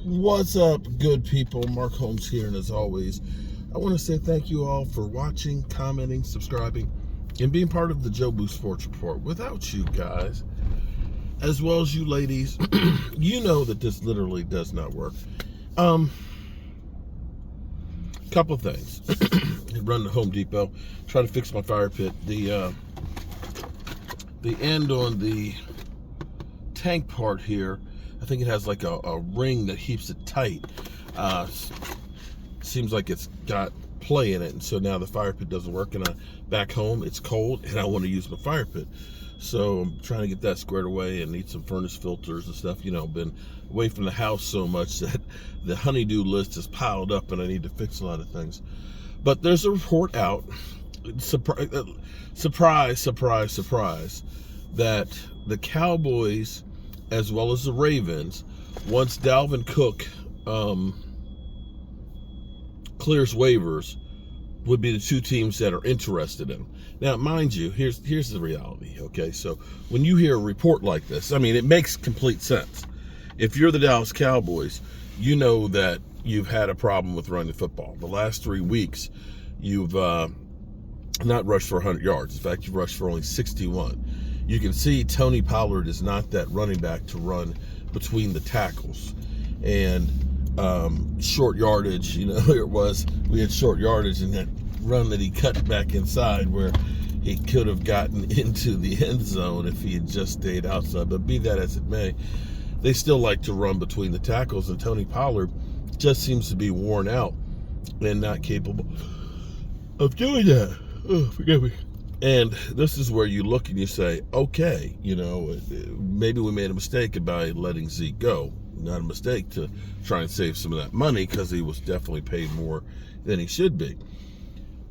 What's up, good people? Mark Holmes here, and as always, I want to say thank you all for watching, commenting, subscribing, and being part of the Joe Boo Sports Report. Without you guys, as well as you ladies, you know that this literally does not work. Couple things. Run to Home Depot, try to fix my fire pit. The end on the tank part here, I think it has like a ring that keeps it tight. Seems like it's got play in it, and so now the fire pit doesn't work. And back home, it's cold, and I want to use my fire pit. So I'm trying to get that squared away and need some furnace filters and stuff. You know, been away from the house so much that the honeydew list is piled up, and I need to fix a lot of things. But there's a report out, surprise, that the Cowboys, as well as the Ravens, once Dalvin Cook clears waivers, would be the two teams that are interested in him. Now, mind you, here's the reality, okay? So when you hear a report like this, I mean, it makes complete sense. If you're the Dallas Cowboys, you know that you've had a problem with running the football. The last 3 weeks, you've not rushed for 100 yards. In fact, you've rushed for only 61. You can see Tony Pollard is not that running back to run between the tackles. And short yardage, you know, we had short yardage in that run that he cut back inside where he could have gotten into the end zone if he had just stayed outside. But be that as it may, they still like to run between the tackles, and Tony Pollard just seems to be worn out and not capable of doing that. Oh, forgive me. And this is where you look and you say, okay, you know, maybe we made a mistake by letting Zeke go. Not a mistake to try and save some of that money, because he was definitely paid more than he should be.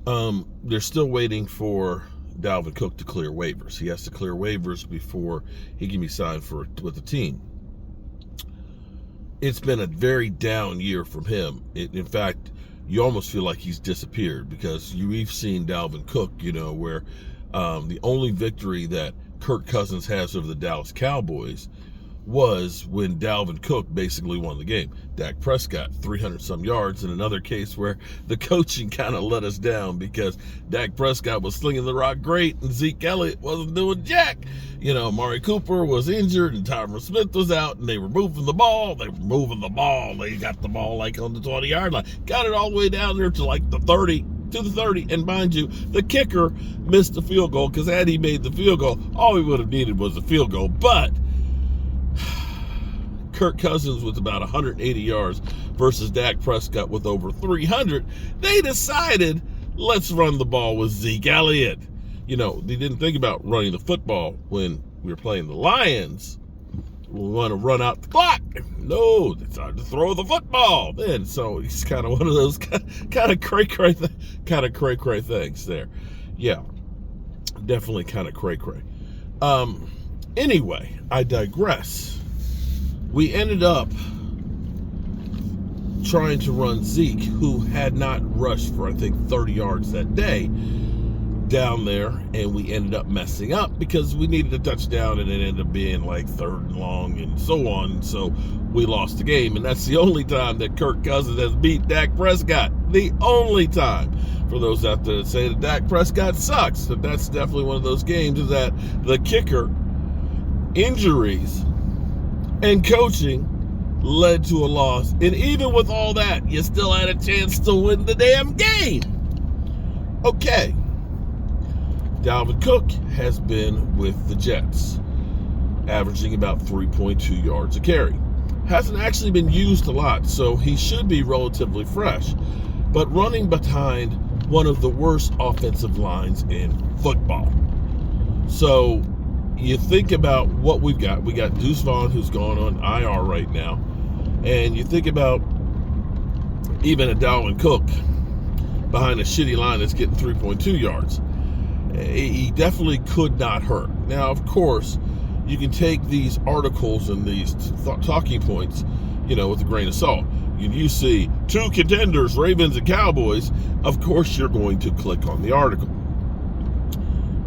They're still waiting for Dalvin Cook to clear waivers. He has to clear waivers before he can be signed with the team. It's been a very down year from him. In fact, you almost feel like he's disappeared, because we've seen Dalvin Cook, you know, where the only victory that Kirk Cousins has over the Dallas Cowboys was when Dalvin Cook basically won the game. Dak Prescott, 300-some yards, in another case where the coaching kind of let us down, because Dak Prescott was slinging the rock great and Zeke Elliott wasn't doing jack. You know, Amari Cooper was injured and Tyron Smith was out, and they were moving the ball. They got the ball like on the 20-yard line. Got it all the way down there to like the 30. To the 30, and mind you, the kicker missed the field goal, because had he made the field goal, all he would have needed was a field goal. But Kirk Cousins with about 180 yards versus Dak Prescott with over 300, they decided, let's run the ball with Zeke Elliott. You know, they didn't think about running the football when we were playing the Lions. We want to run out the clock. No, they decided to throw the football then. So it's kind of one of those kind of cray-cray things there. Yeah, definitely kind of cray-cray. Anyway, I digress. We ended up trying to run Zeke, who had not rushed for, I think, 30 yards that day, down there, and we ended up messing up because we needed a touchdown, and it ended up being like 3rd and long and so on. And so we lost the game, and that's the only time that Kirk Cousins has beat Dak Prescott. The only time. For those out there that say that Dak Prescott sucks, that's definitely one of those games is that the kicker, injuries, and coaching led to a loss. And even with all that, you still had a chance to win the damn game. Okay. Dalvin Cook has been with the Jets, averaging about 3.2 yards a carry. Hasn't actually been used a lot, so he should be relatively fresh. But running behind one of the worst offensive lines in football. So you think about what we've got. We got Deuce Vaughn, who's gone on IR right now. And you think about even a Dalvin Cook behind a shitty line that's getting 3.2 yards. He definitely could not hurt. Now, of course, you can take these articles and these talking points, you know, with a grain of salt. You see 2 contenders, Ravens and Cowboys, of course you're going to click on the article.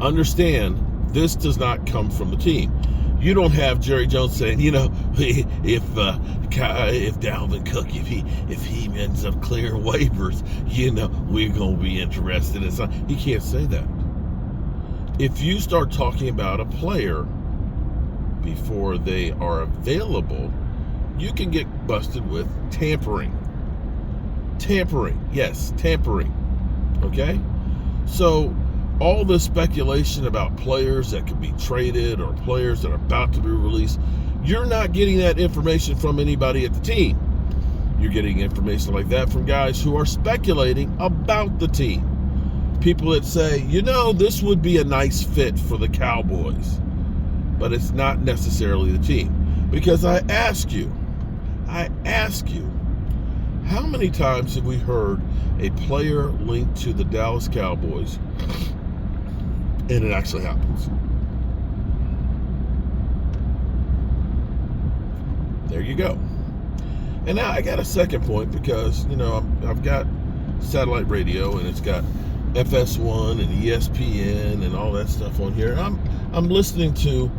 Understand, this does not come from the team. You don't have Jerry Jones saying, you know, if if Dalvin Cook, if he ends up clearing waivers, we're gonna be interested in something. He can't say that. If you start talking about a player before they are available, you can get busted with tampering. Yes, tampering. Okay? So all this speculation about players that could be traded or players that are about to be released, you're not getting that information from anybody at the team. You're getting information like that from guys who are speculating about the team. People that say, this would be a nice fit for the Cowboys, but it's not necessarily the team. Because I ask you, how many times have we heard a player linked to the Dallas Cowboys and it actually happens? There you go. And now I got a second point because, I've got satellite radio and it's got FS1 and ESPN and all that stuff on here. And I'm listening to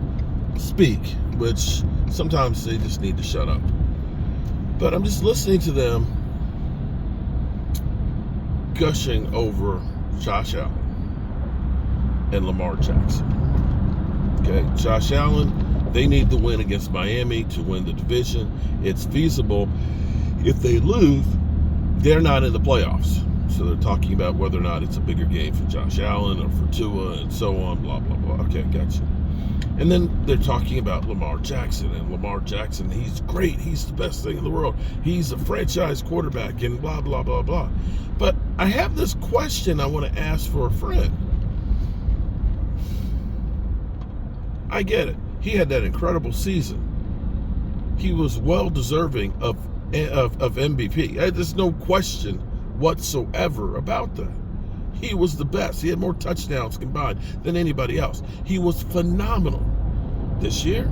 Speak, which sometimes they just need to shut up. But I'm just listening to them gushing over Josh Allen and Lamar Jackson. Okay, Josh Allen, they need the win against Miami to win the division. It's feasible. If they lose, they're not in the playoffs. So they're talking about whether or not it's a bigger game for Josh Allen or for Tua and so on, blah, blah, blah. Okay, gotcha. And then they're talking about Lamar Jackson. And Lamar Jackson, he's great. He's the best thing in the world. He's a franchise quarterback and blah, blah, blah, blah. But I have this question I want to ask for a friend. I get it. He had that incredible season. He was well deserving of MVP. There's no question whatsoever about that. He was the best. He had more touchdowns combined than anybody else. He was phenomenal. This year,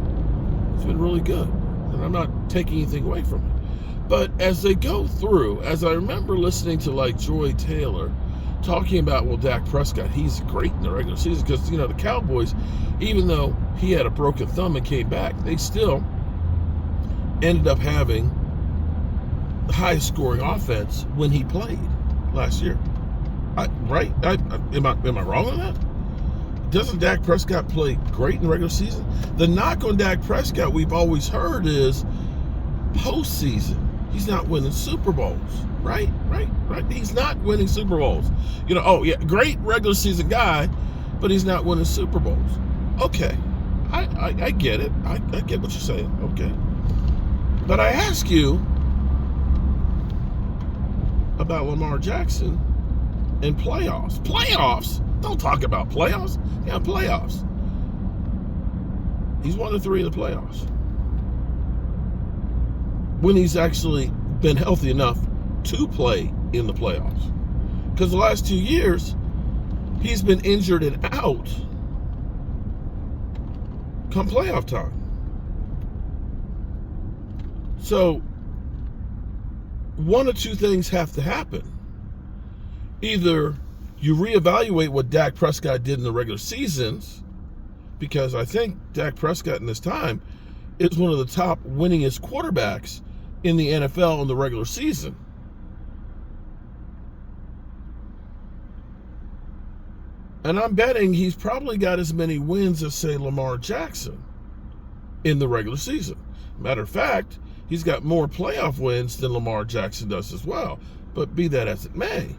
it's been really good. And I'm not taking anything away from it. But as they go through, as I remember listening to like Joy Taylor talking about, Dak Prescott, he's great in the regular season because, the Cowboys, even though he had a broken thumb and came back, they still ended up having the highest scoring offense when he played last year. Right? Am I wrong on that? Doesn't Dak Prescott play great in the regular season? The knock on Dak Prescott we've always heard is postseason. He's not winning Super Bowls. Right. He's not winning Super Bowls. Great regular season guy, but he's not winning Super Bowls. Okay. I get it. I get what you're saying. Okay. But I ask you about Lamar Jackson and playoffs. Playoffs? Don't talk about playoffs. Yeah, playoffs. He's 1-3 in the playoffs. When he's actually been healthy enough to play in the playoffs. Because the last 2 years, he's been injured and out come playoff time. So, one of two things have to happen. Either you reevaluate what Dak Prescott did in the regular seasons, because I think Dak Prescott in this time is one of the top winningest quarterbacks in the NFL in the regular season. And I'm betting he's probably got as many wins as, say, Lamar Jackson in the regular season. Matter of fact, he's got more playoff wins than Lamar Jackson does as well. But be that as it may,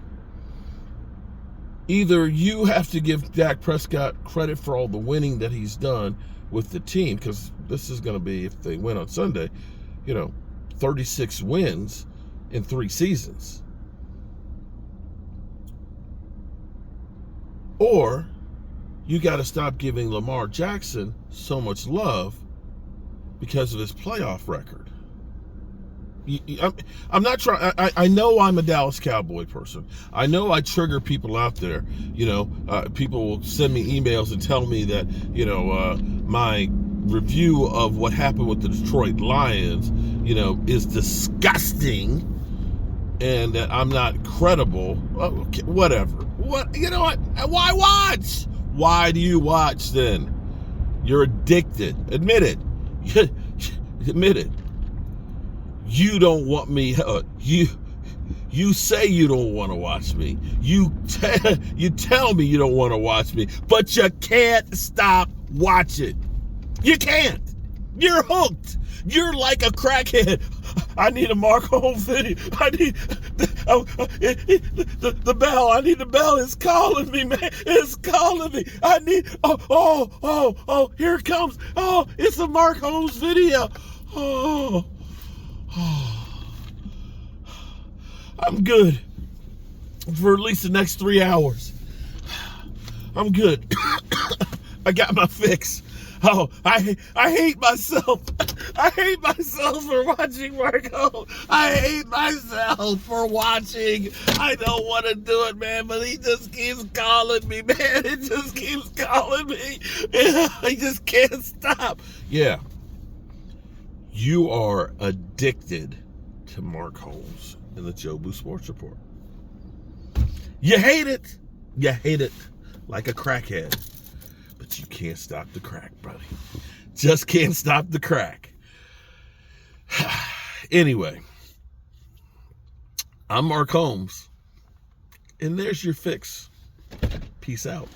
either you have to give Dak Prescott credit for all the winning that he's done with the team, because this is going to be, if they win on Sunday, 36 wins in 3 seasons. Or you got to stop giving Lamar Jackson so much love because of his playoff record. I'm not trying. I know I'm a Dallas Cowboy person. I know I trigger people out there. People will send me emails and tell me that, my review of what happened with the Detroit Lions, is disgusting and that I'm not credible. Okay, whatever. What? You know what? Why watch? Why do you watch then? You're addicted. Admit it. Admit it. You don't want me. You say you don't want to watch me. You tell me you don't want to watch me, but you can't stop watching. You can't. You're hooked. You're like a crackhead. I need a Mark Holmes video. I need the bell. I need the bell. It's calling me, man. It's calling me. I need. Oh! Here it comes. Oh, it's a Mark Holmes video. Oh. I'm good for at least the next 3 hours. I'm good. I got my fix. Oh, I hate myself. I hate myself for watching Marco. I hate myself for watching. I don't want to do it, man, but he just keeps calling me, man. It just keeps calling me. I just can't stop. Yeah. You are addicted to Mark Holmes in the Jobu Sports Report. You hate it. You hate it like a crackhead. But you can't stop the crack, buddy. Just can't stop the crack. Anyway, I'm Mark Holmes, and there's your fix. Peace out.